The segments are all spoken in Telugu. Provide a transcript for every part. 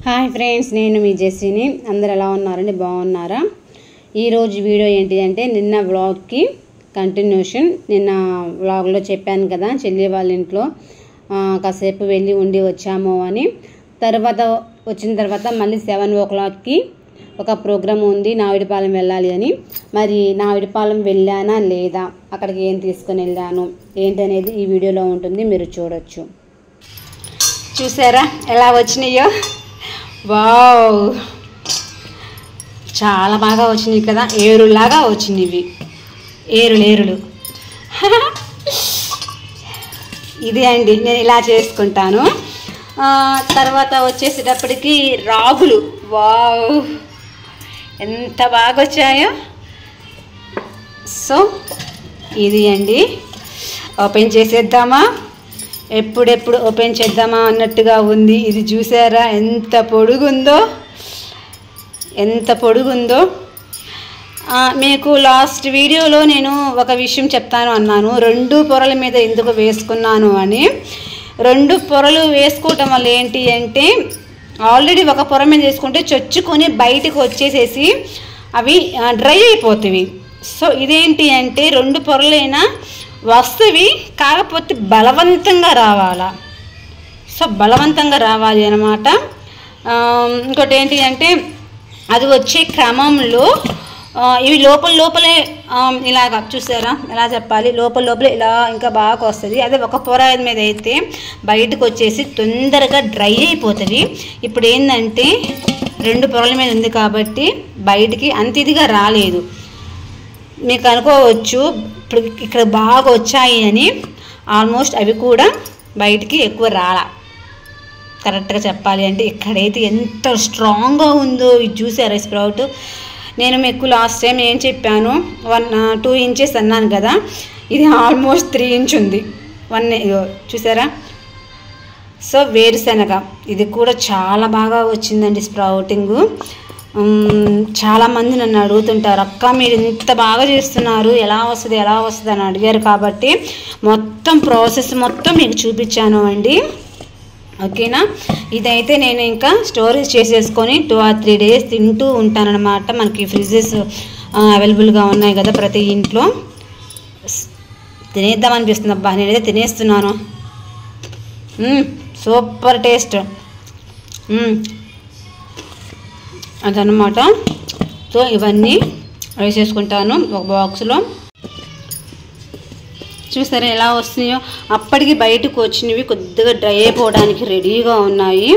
హాయ్ ఫ్రెండ్స్, నేను మీ జెస్సీని. అందరు ఎలా ఉన్నారండి? బాగున్నారా? ఈరోజు వీడియో ఏంటి అంటే నిన్న వ్లాగ్కి కంటిన్యూషన్. నిన్న వ్లాగ్లో చెప్పాను కదా, చెల్లి వాళ్ళ ఇంట్లో కాసేపు వెళ్ళి ఉండి వచ్చాము అని. వచ్చిన తర్వాత మళ్ళీ 7 o'clockకి ఒక ప్రోగ్రామ్ ఉంది, నాయుడుపాలెం వెళ్ళాలి అని. మరి నాయుడుపాలెం వెళ్ళానా లేదా, అక్కడికి ఏం తీసుకొని వెళ్ళాను ఏంటనేది ఈ వీడియోలో ఉంటుంది, మీరు చూడొచ్చు. చూసారా ఎలా వచ్చినాయో? వావ్, చాలా బాగా వచ్చినాయి కదా, ఏరులాగా వచ్చినాయి. ఏరులు ఇది అండి, నేను ఇలా చేసుకుంటాను. తర్వాత వచ్చేసేటప్పటికి రాగులు, వావ్ ఎంత బాగా వచ్చాయో. సో ఇది అండి, ఓపెన్ చేసేద్దామా? ఎప్పుడెప్పుడు ఓపెన్ చేద్దామా అన్నట్టుగా ఉంది. ఇది చూసారా ఎంత పొడుగుందో. మీకు లాస్ట్ వీడియోలో నేను ఒక విషయం చెప్తాను అన్నాను, 2 పొరల మీద ఎందుకు వేసుకున్నాను అని. 2 పొరలు వేసుకోవటం వల్ల ఏంటి అంటే, ఆల్రెడీ ఒక పొర మీద వేసుకుంటే చొచ్చుకొని బయటకు వచ్చేసేసి అవి డ్రై అయిపోతాయి. సో ఇదేంటి అంటే 2 పొరలైనా వస్తవి, కాకపోతే బలవంతంగా రావాలా. సో బలవంతంగా రావాలి అన్నమాట. ఇంకోటి ఏంటి అంటే, అది వచ్చే క్రమంలో ఇవి లోపలే ఇలాగా చూసారా, ఎలా చెప్పాలి, లోపలే ఇలా ఇంకా బాగా వస్తుంది. అదే ఒక పొర మీద అయితే బయటకు వచ్చేసి తొందరగా డ్రై అయిపోతుంది. ఇప్పుడు ఏంటంటే 2 పొరల మీద ఉంది కాబట్టి బయటికి అంత ఇదిగా రాలేదు. మీకు అనుకోవచ్చు ఇప్పుడు ఇక్కడ బాగా వచ్చాయి అని. ఆల్మోస్ట్ అవి కూడా బయటికి ఎక్కువ రాలా. కరెక్ట్గా చెప్పాలి అంటే ఇక్కడైతే ఎంత స్ట్రాంగ్గా ఉందో. ఇది చూసారా స్ప్రౌట్? నేను మీకు లాస్ట్ టైం ఏం చెప్పాను, 2 inches అన్నాను కదా, ఇది ఆల్మోస్ట్ 3 inch ఉంది. చూసారా? సో వేరుశనగ, ఇది కూడా చాలా బాగా వచ్చిందండి స్ప్రౌటింగ్. చాలామంది నన్ను అడుగుతుంటారు, అక్క మీరు ఇంత బాగా చేస్తున్నారు, ఎలా వస్తుంది అని అడిగారు. కాబట్టి మొత్తం ప్రాసెస్ మొత్తం మీకు చూపించాను అండి, ఓకేనా? ఇదైతే నేను ఇంకా స్టోరేజ్ చేసేసుకొని 2 or 3 days తింటూ ఉంటానన్నమాట. మనకి ఫ్రిడ్జెస్ అవైలబుల్గా ఉన్నాయి కదా ప్రతి ఇంట్లో. తినేద్దామనిపిస్తుంది. అబ్బా, నేనైతే తినేస్తున్నాను. సూపర్ టేస్ట్ అదనమాట. సో ఇవన్నీ వేసేసుకుంటాను ఒక బాక్స్లో. చూసారా ఎలా వస్తున్నాయో? అప్పటికి బయటకు వచ్చినవి కొద్దిగా డ్రై అయిపోవడానికి రెడీగా ఉన్నాయి.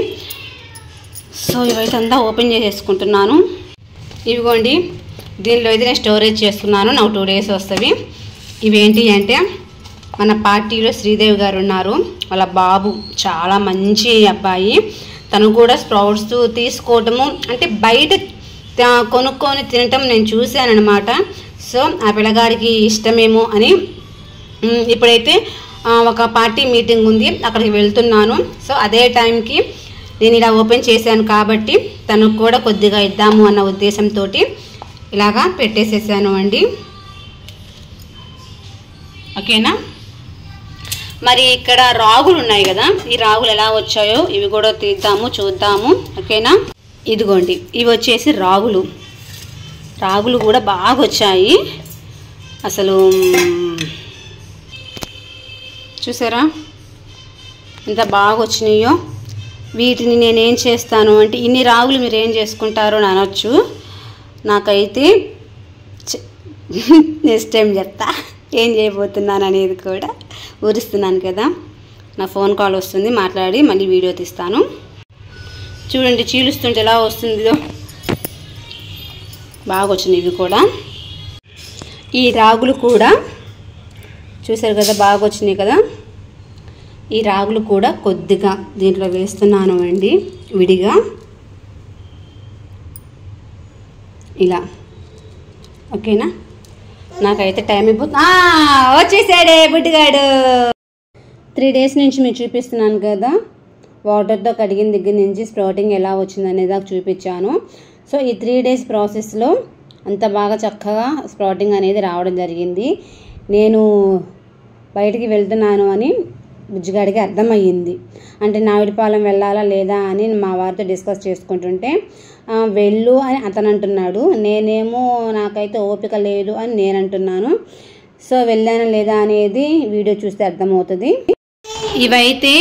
సో ఇవైతే అంతా ఓపెన్ చేసేసుకుంటున్నాను. ఇవిగోండి, దీనిలో అయితే నేను స్టోరేజ్ చేసుకున్నాను, నాకు 2 days వస్తాయి. ఇవేంటి అంటే, మన పార్టీలో శ్రీదేవి గారు ఉన్నారు, వాళ్ళ బాబు చాలా మంచి అబ్బాయి. తను కూడా స్ప్రౌట్స్ తీసుకోవటము అంటే బయట కొనుక్కొని తినటం నేను చూశానమాట. సో ఆ పిల్లగాడికి ఇష్టమేమో అని ఇప్పుడైతే ఒక పార్టీ మీటింగ్ ఉంది, అక్కడికి వెళ్తున్నాను. సో అదే టైంకి నేను ఇలా ఓపెన్ చేశాను కాబట్టి తనకు కూడా కొద్దిగా ఇద్దాము అన్న ఉద్దేశంతో ఇలాగా పెట్టేసేసాను అండి, ఓకేనా? మరి ఇక్కడ రాగులు ఉన్నాయి కదా, ఈ రాగులు ఎలా వచ్చాయో ఇవి కూడా చూద్దాము, ఓకేనా? ఇదిగోండి, ఇవి వచ్చేసి రాగులు కూడా బాగా వచ్చాయి అసలు. చూసారా ఎంత బాగా వచ్చినాయో? వీటిని నేనేం చేస్తాను అంటే, ఇన్ని రాగులు మీరు ఏం చేసుకుంటారో అని అనొచ్చు. నాకైతే నెక్స్ట్ టైం చెప్తా ఏం చేయబోతున్నాను అనేది కూడా. ఊరిస్తున్నాను కదా, నా ఫోన్ కాల్ వస్తుంది, మాట్లాడి మళ్ళీ వీడియో తీస్తాను. చూడండి చీలుస్తుంటే ఎలా వస్తుందో, బాగా వచ్చినాయి ఇవి కూడా. ఈ రాగులు కూడా చూసారు కదా, బాగా వచ్చినాయి కదా. ఈ రాగులు కూడా కొద్దిగా దీంట్లో వేస్తున్నాను అండి విడిగా, ఇలా, ఓకేనా? నాకైతే టైం అయిపోతుంది. వచ్చేసాడే బుడ్డిగాడు. 3 days నుంచి మీకు చూపిస్తున్నాను కదా, వాటర్తో కడిగిన దగ్గర నుంచి స్ప్రౌటింగ్ ఎలా వచ్చిందనేది నాకు చూపించాను. సో ఈ 3 days ప్రాసెస్లో అంత బాగా చక్కగా స్ప్రౌటింగ్ అనేది రావడం జరిగింది. నేను బయటికి వెళ్తున్నాను అని బుజ్జిగాడికి అర్థమయ్యింది. అంటే నాయుడుపాలెం వెళ్ళాలా లేదా అని మా వారితో డిస్కస్ చేసుకుంటుంటే వెళ్ళు అని అతను అంటున్నాడు. నేనేమో నాకైతే ఓపిక లేదు అని నేను అంటున్నాను. సో వెళ్ళానా లేదా అనేది వీడియో చూస్తే అర్థమవుతుంది. ఇవైతే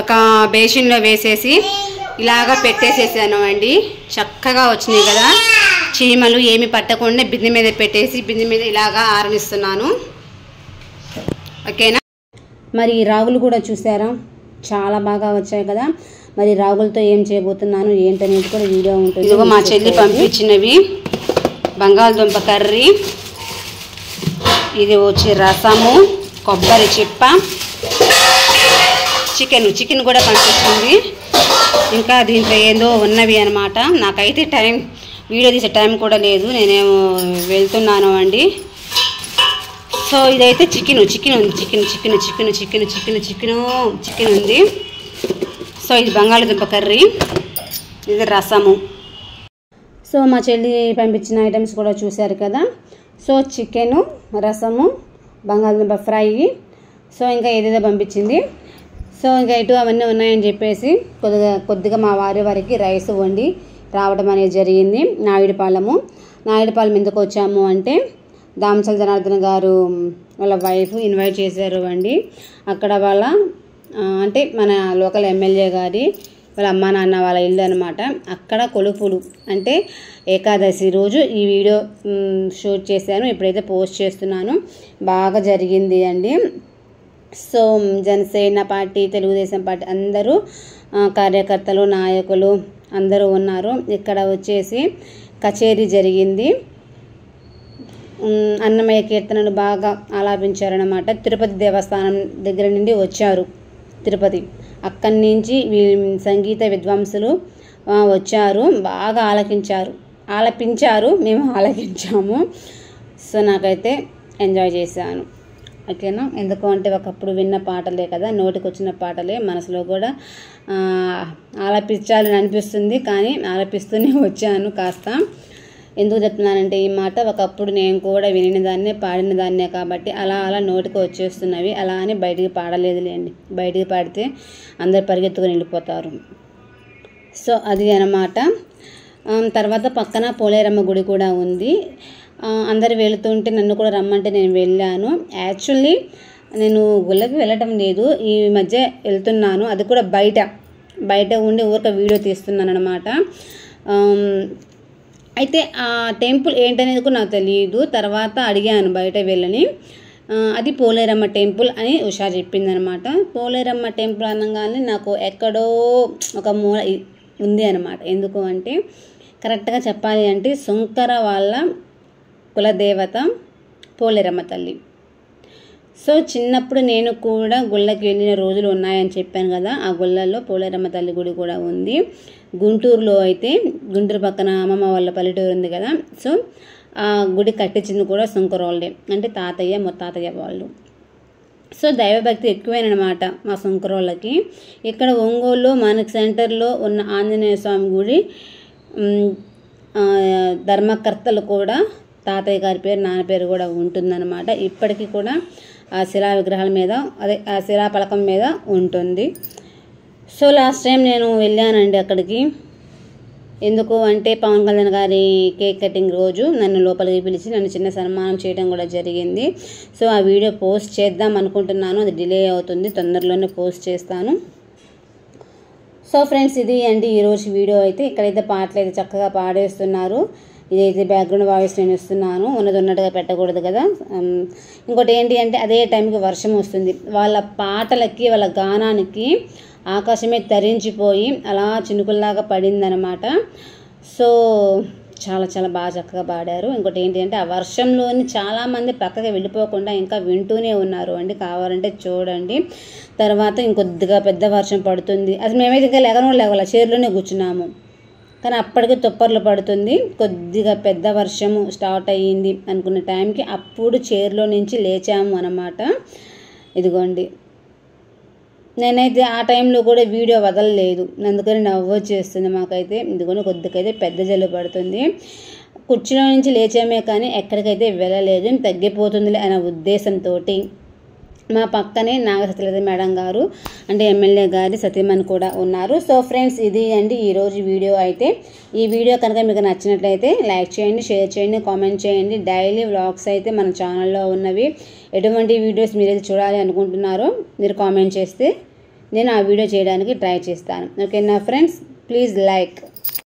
ఒక బేసిన్లో వేసేసి ఇలాగా పెట్టేసేసాను అండి. చక్కగా వచ్చినాయి కదా, చీమలు ఏమి పట్టకుండా బిందె మీద పెట్టేసి బిందె మీద ఇలాగా ఆరనిస్తున్నాను. ఓకేనా. మరి రాగులు కూడా చూసారా, చాలా బాగా వచ్చాయి కదా. మరి రాగులతో ఏం చేయబోతున్నాను ఏంటనేది కూడా వీడియో ఉంటుంది. ఇదిగో మా చెల్లి పంపించినవి బంగాళదుంప కర్రీ, ఇది వచ్చి రసము, కొబ్బరి చిప్ప, చికెన్ కూడా పంపించింది. ఇంకా దీంట్లో ఏదో ఉన్నవి అనమాట. నాకైతే వీడియో తీసే టైం కూడా లేదు, నేనేమో వెళ్తున్నాను అండి. సో ఇదైతే చికెన్ ఉంది. సో ఇది బంగాళదుంప కర్రీ, ఇది రసము. సో మా చెల్లి పంపించిన ఐటమ్స్ కూడా చూశారు కదా. సో చికెను, రసము, బంగాళదుంప ఫ్రై, సో ఇంకా ఏదేదో పంపించింది. సో ఇంకా ఇటు అవన్నీ ఉన్నాయని చెప్పేసి కొద్దిగా మా వారికి రైస్ వండి రావడం అనేది జరిగింది. నాయుడుపాలెం ఎందుకు వచ్చాము అంటే దామచల జనార్దన్ గారు వాళ్ళ వైఫ్ ఇన్వైట్ చేశారు అండి. అక్కడ వాళ్ళ అంటే మన లోకల్ ఎమ్మెల్యే గారి వాళ్ళ అమ్మ నాన్న వాళ్ళ ఇల్లు అనమాట. అక్కడ కొలుపులు అంటే ఏకాదశి రోజు ఈ వీడియో షూట్ చేశాను, ఇప్పుడైతే పోస్ట్ చేస్తున్నాను. బాగా జరిగింది అండి. So Janasena party, Telugu Desam party అందరూ కార్యకర్తలు, నాయకులు అందరూ ఉన్నారు. ఇక్కడ వచ్చేసి కచేరీ జరిగింది. అన్నమయ్య కీర్తనలు బాగా ఆలాపించారనమాట. తిరుపతి దేవస్థానం దగ్గర నుండి వచ్చారు, తిరుపతి అక్కడి నుంచి సంగీత విద్వాంసులు వచ్చారు, బాగా ఆలపించారు, మేము ఆలకించాము. సో నాకైతే ఎంజాయ్ చేశాను. ఓకేనా. ఎందుకు అంటే ఒకప్పుడు విన్న పాటలే కదా, నోటికి వచ్చిన పాటలే మనసులో కూడా ఆలపించాలని అనిపిస్తుంది, కానీ ఆలపిస్తూనే వచ్చాను కాస్త. ఎందుకు చెప్తున్నానంటే ఈ మాట, ఒకప్పుడు నేను కూడా వినిన దాన్నే పాడిన దాన్నే కాబట్టి అలా నోటికి వచ్చేస్తున్నవి. అలా అని బయటికి పాడలేదులేండి, బయటికి పాడితే అందరు పరిగెత్తుకొని వెళ్ళిపోతారు. సో అది అన్నమాట. తర్వాత పక్కన పోలేరమ్మ గుడి కూడా ఉంది. అందరు వెళుతుంటే నన్ను కూడా రమ్మంటే నేను వెళ్ళాను. యాక్చువల్లీ నేను గుళ్ళకి వెళ్ళటం లేదు, ఈ మధ్య వెళ్తున్నాను. అది కూడా బయట ఉండి ఊరిక వీడియో తీస్తున్నాను అనమాట. అయితే ఆ టెంపుల్ ఏంటనేది కూడా నాకు తెలియదు. తర్వాత అడిగాను బయట వెళ్ళని. అది పోలేరమ్మ టెంపుల్ అని ఉషా చెప్పిందనమాట. పోలేరమ్మ టెంపుల్ అనగానే నాకు ఎక్కడో ఒక మూల ఉంది అనమాట. ఎందుకు అంటే కరెక్ట్గా చెప్పాలి అంటే శంకర వాళ్ళ కులదేవత పోలేరమ్మ తల్లి. సో చిన్నప్పుడు నేను కూడా గుళ్ళకి వెళ్ళిన రోజులు ఉన్నాయని చెప్పాను కదా, ఆ గుళ్ళల్లో పోలేరమ్మ తల్లి గుడి కూడా ఉంది. గుంటూరులో అయితే, గుంటూరు పక్కన అమ్మమ్మ వాళ్ళ పల్లెటూరు ఉంది కదా, సో ఆ గుడి కట్టించింది కూడా శంకరోళ్ళే, అంటే ముత్తాతయ్య వాళ్ళు. సో దైవభక్తి ఎక్కువేనమాట మా శంకరోళ్ళకి. ఇక్కడ ఒంగోలులో మనకి సెంటర్లో ఉన్న ఆంజనేయ స్వామి గుడి ధర్మకర్తలు కూడా తాతయ్య గారి పేరు, నాన్న పేరు కూడా ఉంటుందన్నమాట. ఇప్పటికీ కూడా ఆ శిలా విగ్రహాల మీద, ఆ శిలాపలకం మీద ఉంటుంది. సో లాస్ట్ టైం నేను వెళ్ళానండి అక్కడికి. ఎందుకు అంటే పవన్ కళ్యాణ్ గారి కేక్ కటింగ్ రోజు నన్ను లోపలికి పిలిచి నన్ను చిన్న సన్మానం చేయడం కూడా జరిగింది. సో ఆ వీడియో పోస్ట్ చేద్దాం అనుకుంటున్నాను, అది డిలే అవుతుంది, తొందరలోనే పోస్ట్ చేస్తాను. సో ఫ్రెండ్స్ ఇది అండి ఈరోజు వీడియో. అయితే ఇక్కడైతే పాటలు అయితే చక్కగా పాడేస్తున్నారు. ఇదైతే బ్యాక్గ్రౌండ్ వాయిస్ నేను ఇస్తున్నాను, ఉన్నట్టుగా పెట్టకూడదు కదా. ఇంకోటి ఏంటి అంటే అదే టైంకి వర్షం వస్తుంది. వాళ్ళ పాటలకి, వాళ్ళ గానానికి ఆకాశమే తరించిపోయి అలా చినుకుల్లాగా పడిందనమాట. సో చాలా చాలా బాగా చక్కగా పాడారు. ఇంకోటి ఏంటి అంటే ఆ వర్షంలోని చాలామంది పక్కకి వెళ్ళిపోకుండా ఇంకా వింటూనే ఉన్నారు అండి, కావాలంటే చూడండి. తర్వాత ఇంకొద్దిగా పెద్ద వర్షం పడుతుంది. అసలు మేమైతే ఇంకా లేగల చైర్లోనే కూర్చున్నాము, కానీ అప్పటికే తుప్పర్లు పడుతుంది. కొద్దిగా పెద్ద వర్షము స్టార్ట్ అయ్యింది అనుకున్న టైంకి అప్పుడు చైర్లో నుంచి లేచాము అన్నమాట. ఇదిగోండి, నేనైతే ఆ టైంలో కూడా వీడియో వదలలేదు, అందుకని నవ్వు వచ్చేస్తుంది మాకైతే. ఇదిగోని కొద్దికైతే పెద్ద జల్లు పడుతుంది. కుర్చీలో నుంచి లేచామే కానీ ఎక్కడికైతే వెళ్ళలేదు, తగ్గిపోతుందిలే అనే ఉద్దేశంతో మా పక్కనే నాగసత్యలత మేడం గారు అంటే ఎమ్మెల్యే గారి సతీమణి కూడా ఉన్నారు. సో ఫ్రెండ్స్, ఇది అండి ఈరోజు వీడియో అయితే. ఈ వీడియో కనుక మీకు నచ్చినట్లయితే లైక్ చేయండి, షేర్ చేయండి, కామెంట్ చేయండి. డైలీ వ్లాగ్స్ అయితే మన ఛానల్లో ఉన్నవి. ఎటువంటి వీడియోస్ మీరు చూడాలి అనుకుంటున్నారో మీరు కామెంట్ చేస్తే నేను ఆ వీడియో చేయడానికి ట్రై చేస్తాను. ఓకేనా ఫ్రెండ్స్, ప్లీజ్ లైక్.